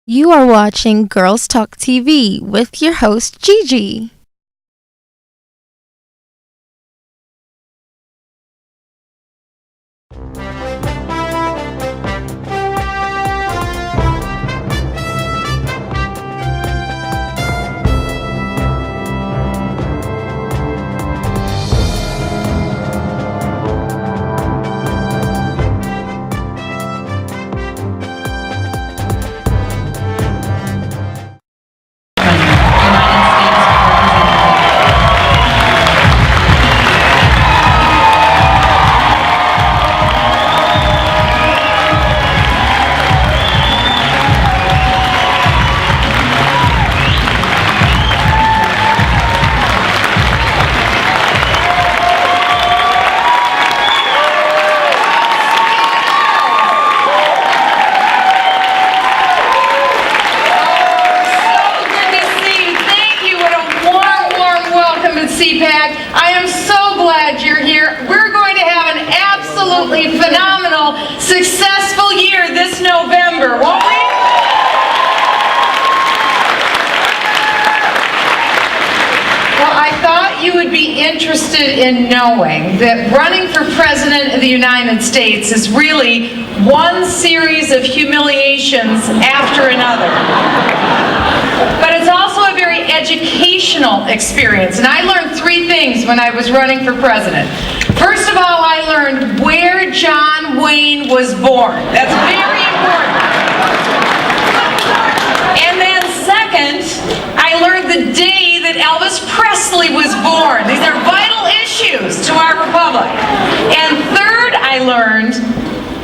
You are watching Girls Talk TV with your host, Gigi. CPAC. I am so glad you're here. We're going to have an absolutely phenomenal, successful year this November, won't we? Well, I thought you would be interested in knowing that running for President of the United States is really one series of humiliations after another. But it's also a very educational experience, and I learned three things when I was running for president. First of all, I learned where John Wayne was born. That's very important. And then second, I learned the day that Elvis Presley was born. These are vital issues to our republic. And third, I learned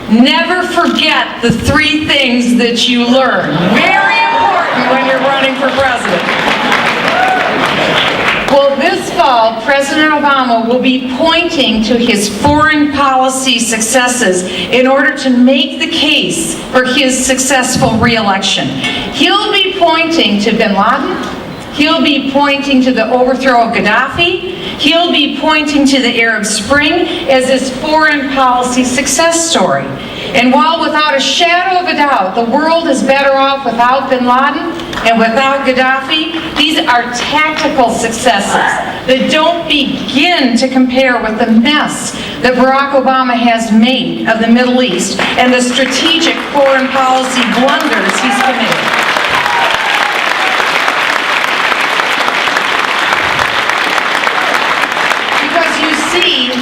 never forget the three things that you learn. Very important when you're running for president. Well, this fall, President Obama will be pointing to his foreign policy successes in order to make the case for his successful re-election. He'll be pointing to bin Laden. He'll be pointing to the overthrow of Gaddafi. He'll be pointing to the Arab Spring as his foreign policy success story. And while without a shadow of a doubt, the world is better off without bin Laden and without Gaddafi, these are tactical successes that don't begin to compare with the mess that Barack Obama has made of the Middle East and the strategic foreign policy blunders he's committed.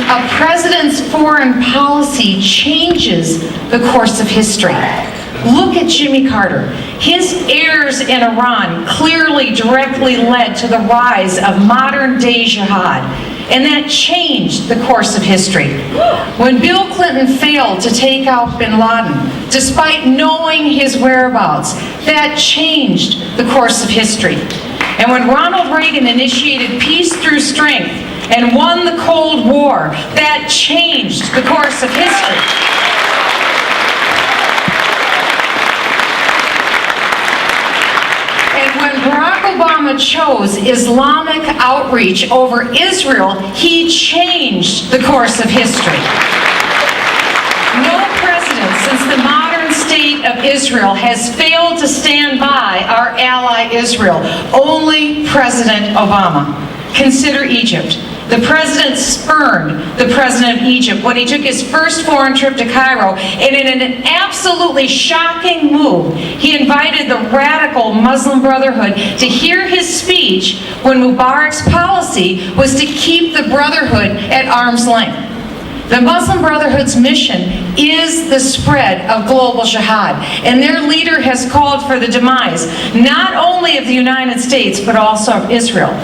A president's foreign policy changes the course of history. Look at Jimmy Carter. His errors in Iran clearly directly led to the rise of modern-day jihad, and that changed the course of history. When Bill Clinton failed to take out bin Laden, despite knowing his whereabouts, that changed the course of history. And when Ronald Reagan initiated peace through strength and won the Cold War, that changed the course of history. And when Barack Obama chose Islamic outreach over Israel, he changed the course of history. No president since the modern state of Israel has failed to stand by our ally Israel. Only President Obama. Consider Egypt. The president spurned the president of Egypt when he took his first foreign trip to Cairo, and in an absolutely shocking move, he invited the radical Muslim Brotherhood to hear his speech when Mubarak's policy was to keep the Brotherhood at arm's length. The Muslim Brotherhood's mission is the spread of global jihad, and their leader has called for the demise not only of the United States, but also of Israel.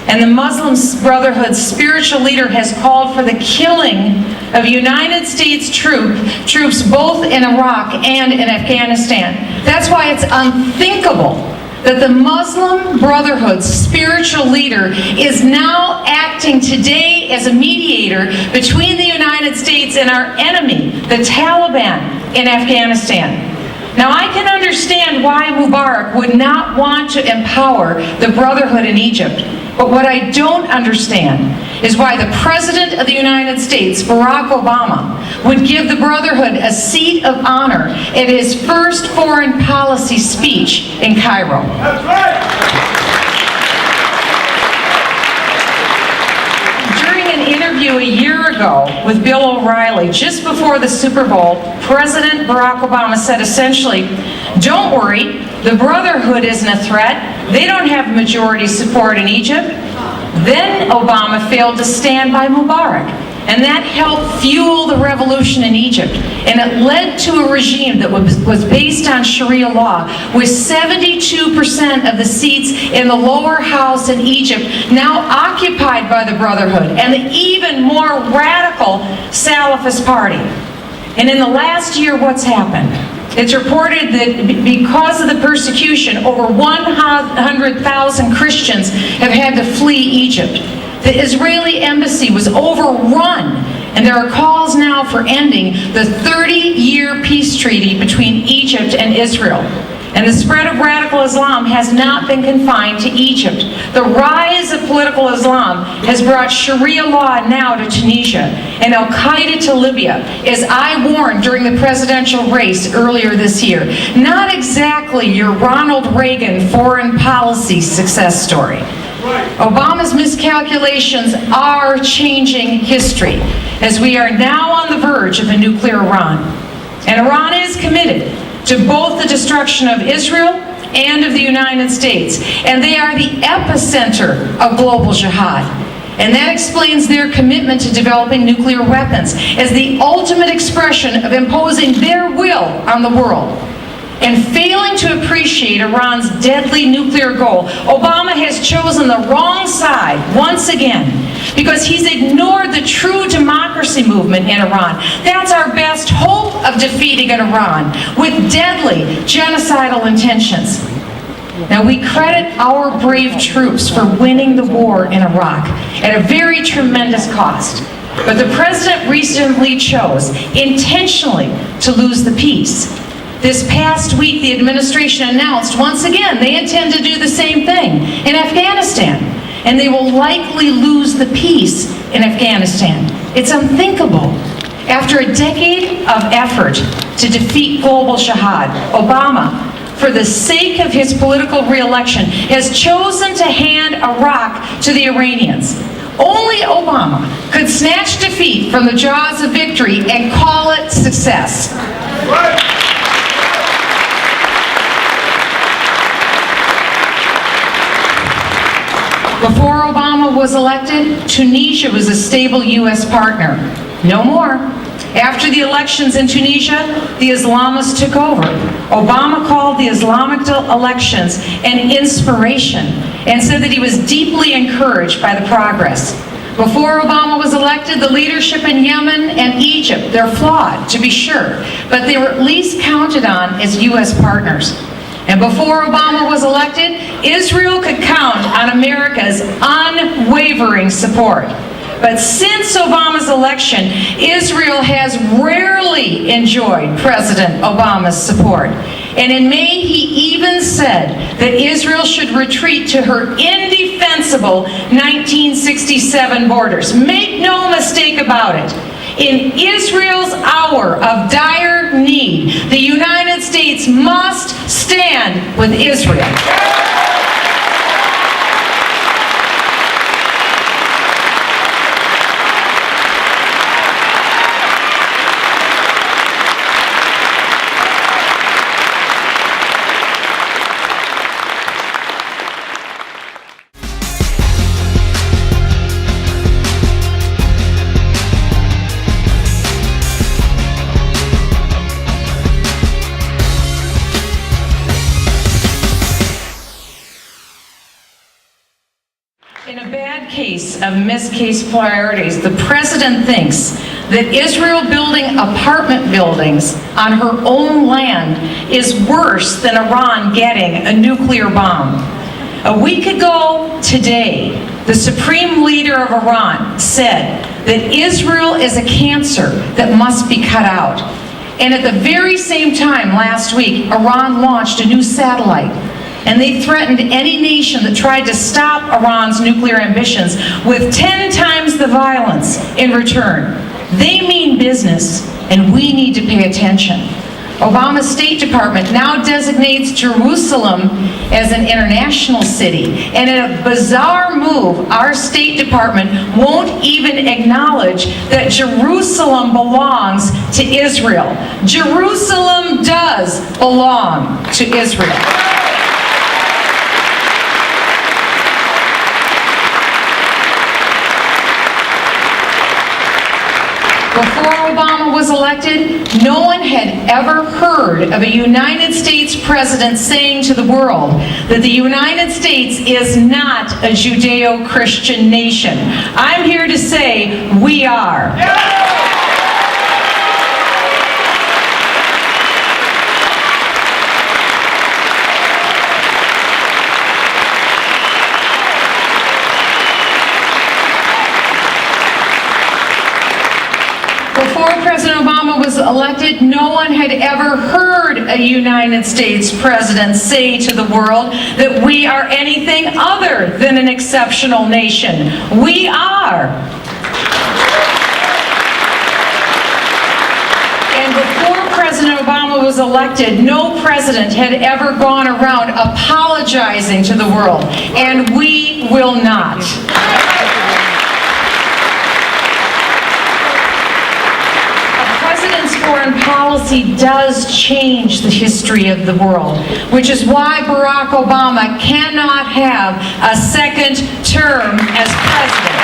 And the Muslim Brotherhood's spiritual leader has called for the killing of United States troops both in Iraq and in Afghanistan. That's why it's unthinkable that the Muslim Brotherhood's spiritual leader is now acting today as a mediator between the United States and our enemy, the Taliban, in Afghanistan. Now, I can understand why Mubarak would not want to empower the brotherhood in Egypt. But what I don't understand is why the President of the United States, Barack Obama, would give the brotherhood a seat of honor at his first foreign policy speech in Cairo. That's right. Interview a year ago with Bill O'Reilly, just before the Super Bowl, President Barack Obama said essentially, "Don't worry, the Brotherhood isn't a threat. They don't have majority support in Egypt." Then Obama failed to stand by Mubarak, and that helped fuel the revolution in Egypt. And it led to a regime that was based on Sharia law, with 72% of the seats in the lower house in Egypt now occupied by the Brotherhood and the even more radical Salafist party. And in the last year, what's happened? It's reported that because of the persecution, over 100,000 Christians have had to flee Egypt. The Israeli embassy was overrun, and there are calls now for ending the 30-year peace treaty between Egypt and Israel. And the spread of radical Islam has not been confined to Egypt. The rise of political Islam has brought Sharia law now to Tunisia and Al-Qaeda to Libya, as I warned during the presidential race earlier this year. Not exactly your Ronald Reagan foreign policy success story. Obama's miscalculations are changing history, as we are now on the verge of a nuclear Iran. And Iran is committed to both the destruction of Israel and of the United States. And they are the epicenter of global jihad. And that explains their commitment to developing nuclear weapons as the ultimate expression of imposing their will on the world. And failing to appreciate Iran's deadly nuclear goal, Obama has chosen the wrong side once again, because he's ignored the true democracy movement in Iran. That's our best hope of defeating an Iran with deadly genocidal intentions. Now, we credit our brave troops for winning the war in Iraq at a very tremendous cost. But the president recently chose intentionally to lose the peace. This past week, the administration announced once again they intend to do the same thing in Afghanistan, and they will likely lose the peace in Afghanistan. It's unthinkable. After a decade of effort to defeat global jihad, Obama, for the sake of his political re-election, has chosen to hand Iraq to the Iranians. Only Obama could snatch defeat from the jaws of victory and call it success. Before Obama was elected, Tunisia was a stable U.S. partner. No more. After the elections in Tunisia, the Islamists took over. Obama called the Islamic elections an inspiration and said that he was deeply encouraged by the progress. Before Obama was elected, the leadership in Yemen and Egypt, they're flawed, to be sure, but they were at least counted on as U.S. partners. And before Obama was elected, Israel could count on America's unwavering support. But since Obama's election, Israel has rarely enjoyed President Obama's support. And in May, he even said that Israel should retreat to her indefensible 1967 borders. Make no mistake about it. In Israel's hour of dire need, the United States must stand with Israel. In a bad case of miscast priorities, the president thinks that Israel building apartment buildings on her own land is worse than Iran getting a nuclear bomb. A week ago today, the supreme leader of Iran said that Israel is a cancer that must be cut out. And at the very same time last week, Iran launched a new satellite. And they threatened any nation that tried to stop Iran's nuclear ambitions with 10 times the violence in return. They mean business, and we need to pay attention. Obama's State Department now designates Jerusalem as an international city. And in a bizarre move, our State Department won't even acknowledge that Jerusalem belongs to Israel. Jerusalem does belong to Israel. Before Obama was elected, no one had ever heard of a United States president saying to the world that the United States is not a Judeo-Christian nation. I'm here to say we are. Before President Obama was elected, no one had ever heard a United States president say to the world that we are anything other than an exceptional nation. We are. And before President Obama was elected, no president had ever gone around apologizing to the world, and we will not. Foreign policy does change the history of the world, which is why Barack Obama cannot have a second term as president.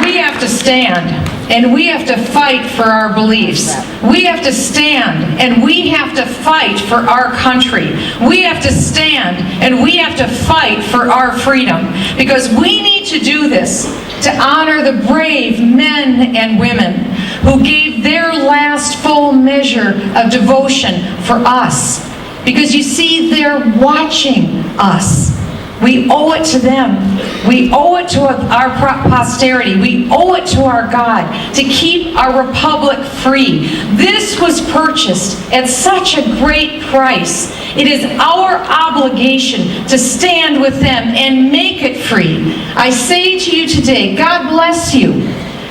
We have to stand. And we have to fight for our beliefs. We have to stand and we have to fight for our country. We have to stand and we have to fight for our freedom. Because we need to do this to honor the brave men and women who gave their last full measure of devotion for us. Because you see, they're watching us. We owe it to them. We owe it to our posterity. We owe it to our God to keep our republic free. This was purchased at such a great price. It is our obligation to stand with them and make it free. I say to you today, God bless you.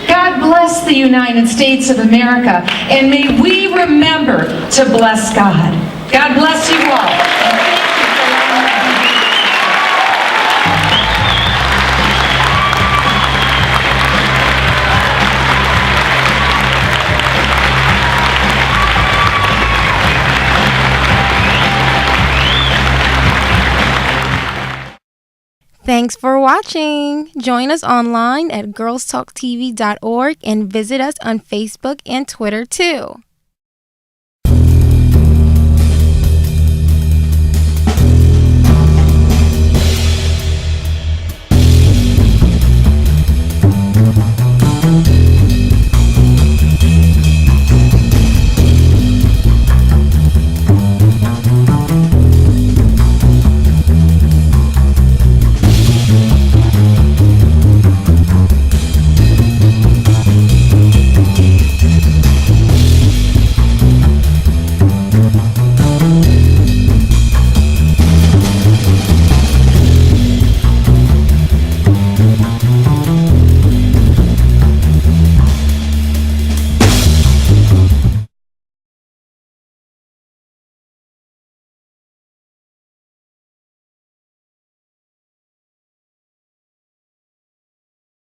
God bless the United States of America, and may we remember to bless God. God bless you all. Thanks for watching. Join us online at girlstalktv.org and visit us on Facebook and Twitter too.